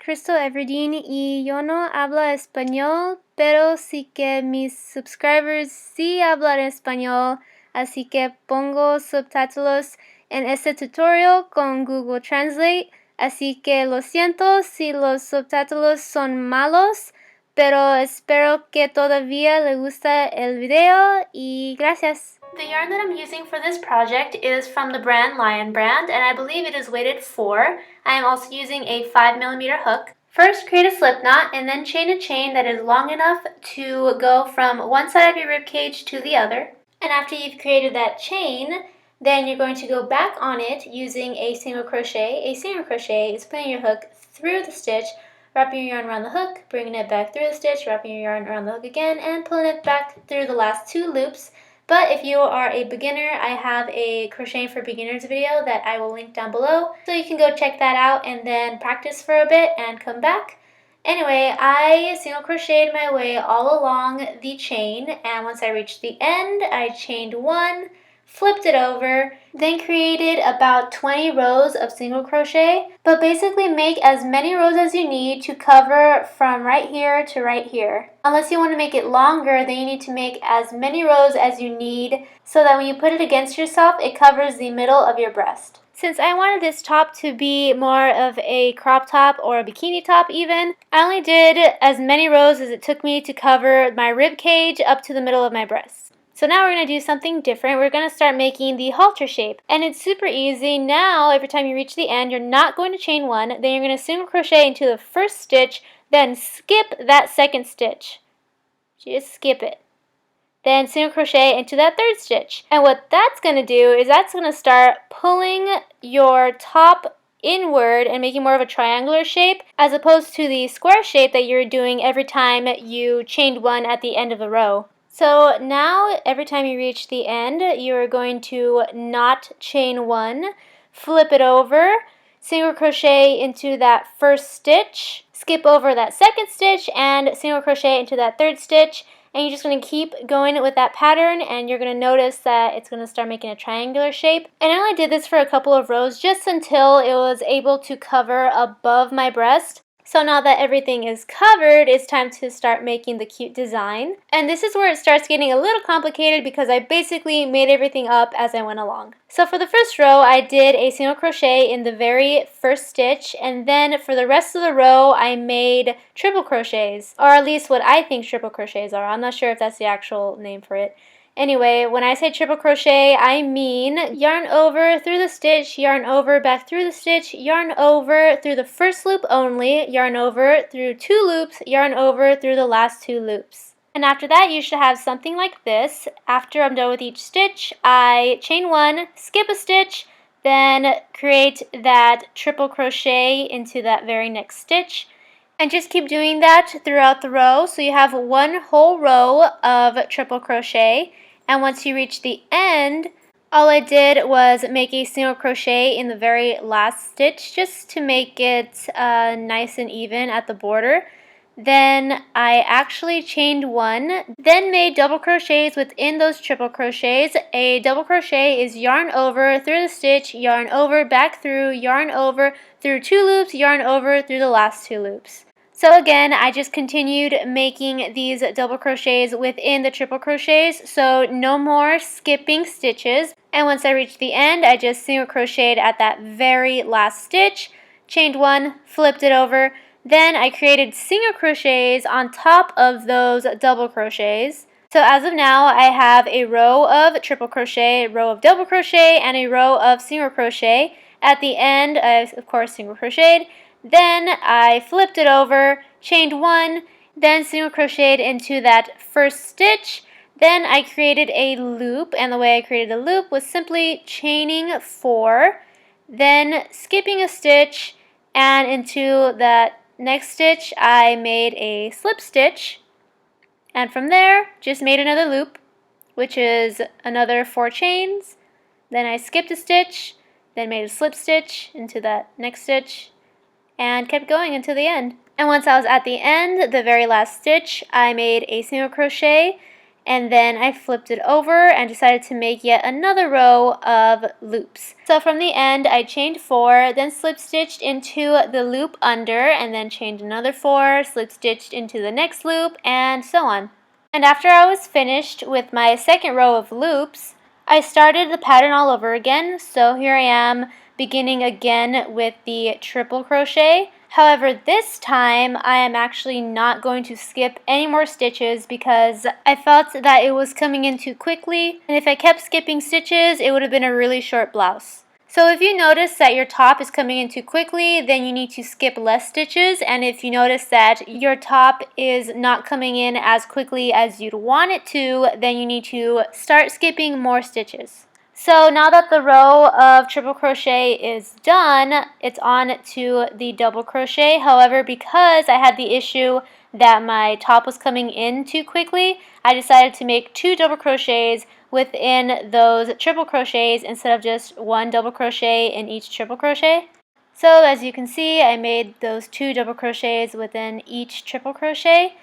Krystal Everdeen y yo no hablo español, pero sí que mis subscribers sí hablan español, así que pongo subtítulos en este tutorial con Google Translate, así que lo siento si los subtítulos son malos, pero espero que todavía le gusta el video y gracias. The yarn that I'm using for this project is from the brand Lion Brand, and I believe it is weighted 4. I am also using a 5mm hook. First, create a slip knot and then chain a chain that is long enough to go from one side of your rib cage to the other. And after you've created that chain, then you're going to go back on it using a single crochet. A single crochet is putting your hook through the stitch, wrapping your yarn around the hook, bringing it back through the stitch, wrapping your yarn around the hook again, and pulling it back through the last 2 loops. But if you are a beginner, I have a Crocheting for Beginners video that I will link down below, so you can go check that out and then practice for a bit and come back. Anyway, I single crocheted my way all along the chain, and once I reached the end, I chained 1, flipped it over, then created about 20 rows of single crochet, but basically make as many rows as you need to cover from right here to right here. Unless you want to make it longer, then you need to make as many rows as you need so that when you put it against yourself, it covers the middle of your breast. Since I wanted this top to be more of a crop top or a bikini top even, I only did as many rows as it took me to cover my rib cage up to the middle of my breast. So now we're going to do something different. We're going to start making the halter shape. And it's super easy. Now, every time you reach the end, you're not going to chain 1. Then you're going to single crochet into the first stitch, then skip that second stitch. Just skip it. Then single crochet into that third stitch. And what that's going to do is that's going to start pulling your top inward and making more of a triangular shape as opposed to the square shape that you're doing every time you chained 1 at the end of the row. So now every time you reach the end, you're going to not chain 1, flip it over, single crochet into that first stitch, skip over that second stitch, and single crochet into that third stitch. And you're just going to keep going with that pattern, and you're going to notice that it's going to start making a triangular shape. And I only did this for a couple of rows just until it was able to cover above my breast. So now that everything is covered, it's time to start making the cute design. And this is where it starts getting a little complicated because I basically made everything up as I went along. So for the first row, I did a single crochet in the very first stitch, and then for the rest of the row, I made triple crochets, or at least what I think triple crochets are. I'm not sure if that's the actual name for it. Anyway, when I say triple crochet, I mean yarn over through the stitch, yarn over back through the stitch, yarn over through the first loop only, yarn over through 2 loops, yarn over through the last 2 loops. And after that, you should have something like this. After I'm done with each stitch, I chain 1, skip a stitch, then create that triple crochet into that very next stitch. And just keep doing that throughout the row, so you have 1 whole row of triple crochet. And once you reach the end, all I did was make a single crochet in the very last stitch just to make it nice and even at the border. Then I actually chained 1, then made double crochets within those triple crochets. A double crochet is yarn over through the stitch, yarn over, back through, yarn over through 2 loops, yarn over through the last 2 loops. So again, I just continued making these double crochets within the triple crochets, so no more skipping stitches. And once I reached the end, I just single crocheted at that very last stitch, chained 1, flipped it over. Then I created single crochets on top of those double crochets. So as of now, I have a row of triple crochet, a row of double crochet, and a row of single crochet. At the end, I of course single crocheted. Then I flipped it over, chained 1, then single crocheted into that first stitch. Then I created a loop, and the way I created a loop was simply chaining 4, then skipping a stitch, and into that next stitch I made a slip stitch, and from there just made another loop, which is another 4 chains. Then I skipped a stitch, then made a slip stitch into that next stitch, and kept going until the end. And once I was at the end, the very last stitch, I made a single crochet and then I flipped it over and decided to make yet another row of loops. So from the end I chained 4, then slip stitched into the loop under, and then chained another 4, slip stitched into the next loop, and so on. And after I was finished with my second row of loops, I started the pattern all over again. So here I am beginning again with the triple crochet. However, this time I am actually not going to skip any more stitches because I felt that it was coming in too quickly, and if I kept skipping stitches it would have been a really short blouse. So if you notice that your top is coming in too quickly, then you need to skip less stitches, and if you notice that your top is not coming in as quickly as you'd want it to, then you need to start skipping more stitches. So now that the row of triple crochet is done, it's on to the double crochet. However, because I had the issue that my top was coming in too quickly, I decided to make 2 double crochets within those triple crochets instead of just 1 double crochet in each triple crochet. So as you can see, I made those 2 double crochets within each triple crochet.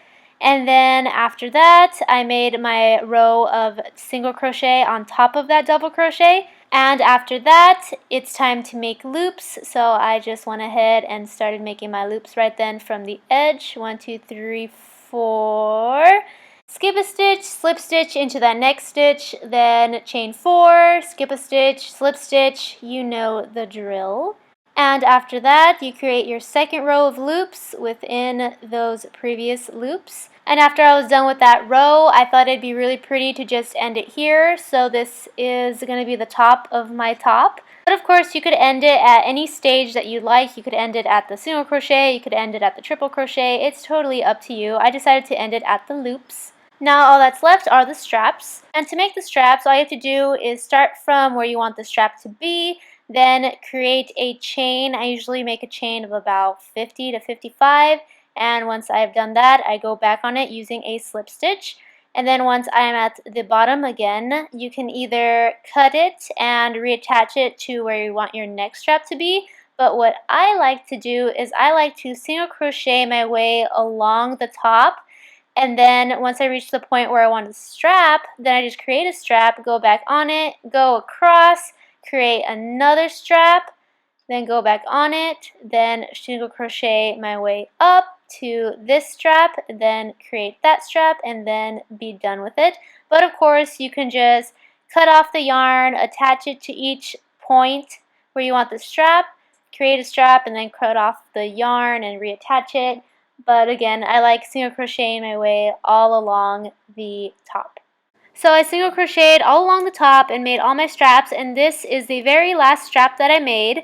And then after that, I made my row of single crochet on top of that double crochet. And after that, it's time to make loops. So I just went ahead and started making my loops right then from the edge. 1, 2, 3, 4. Skip a stitch, slip stitch into that next stitch, then chain 4, skip a stitch, slip stitch, you know the drill. And after that, you create your second row of loops within those previous loops. And after I was done with that row, I thought it'd be really pretty to just end it here. So this is going to be the top of my top. But of course, you could end it at any stage that you like. You could end it at the single crochet, you could end it at the triple crochet. It's totally up to you. I decided to end it at the loops. Now all that's left are the straps. And to make the straps, all you have to do is start from where you want the strap to be, then create a chain. I usually make a chain of about 50 to 55, and once I've done that, I go back on it using a slip stitch. And then once I'm at the bottom again, you can either cut it and reattach it to where you want your next strap to be. But what I like to do is I like to single crochet my way along the top, and then once I reach the point where I want a strap, then I just create a strap, go back on it, go across, create another strap, then go back on it, then single crochet my way up to this strap, then create that strap, and then be done with it. But of course, you can just cut off the yarn, attach it to each point where you want the strap, create a strap, and then cut off the yarn and reattach it. But again, I like single crocheting my way all along the top. So I single crocheted all along the top and made all my straps, and this is the very last strap that I made.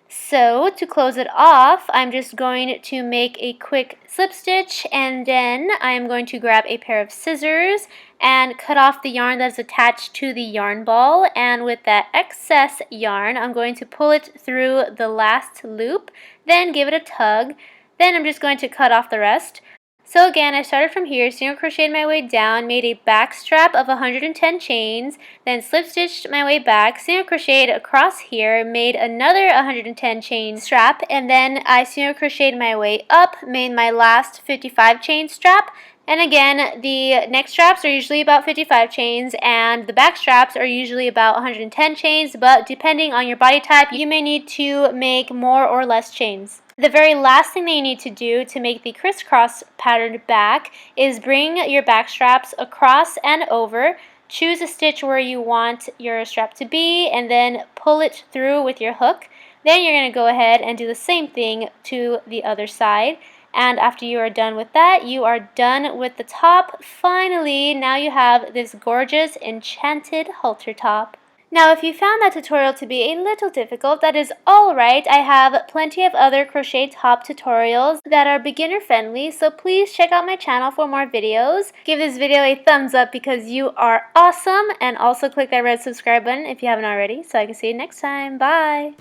So to close it off, I'm just going to make a quick slip stitch, and then I'm going to grab a pair of scissors and cut off the yarn that's attached to the yarn ball, and with that excess yarn, I'm going to pull it through the last loop, then give it a tug. Then I'm just going to cut off the rest. So again, I started from here, single crocheted my way down, made a back strap of 110 chains, then slip stitched my way back, single crocheted across here, made another 110 chain strap, and then I single crocheted my way up, made my last 55 chain strap. And again, the neck straps are usually about 55 chains, and the back straps are usually about 110 chains, but depending on your body type, you may need to make more or less chains. The very last thing that you need to do to make the crisscross patterned back is bring your back straps across and over, choose a stitch where you want your strap to be, and then pull it through with your hook. Then you're going to go ahead and do the same thing to the other side. And after you are done with that, you are done with the top. Finally, now you have this gorgeous enchanted halter top. Now, if you found that tutorial to be a little difficult, that is alright. I have plenty of other crochet top tutorials that are beginner friendly, so please check out my channel for more videos. Give this video a thumbs up because you are awesome, and also click that red subscribe button if you haven't already, so I can see you next time. Bye!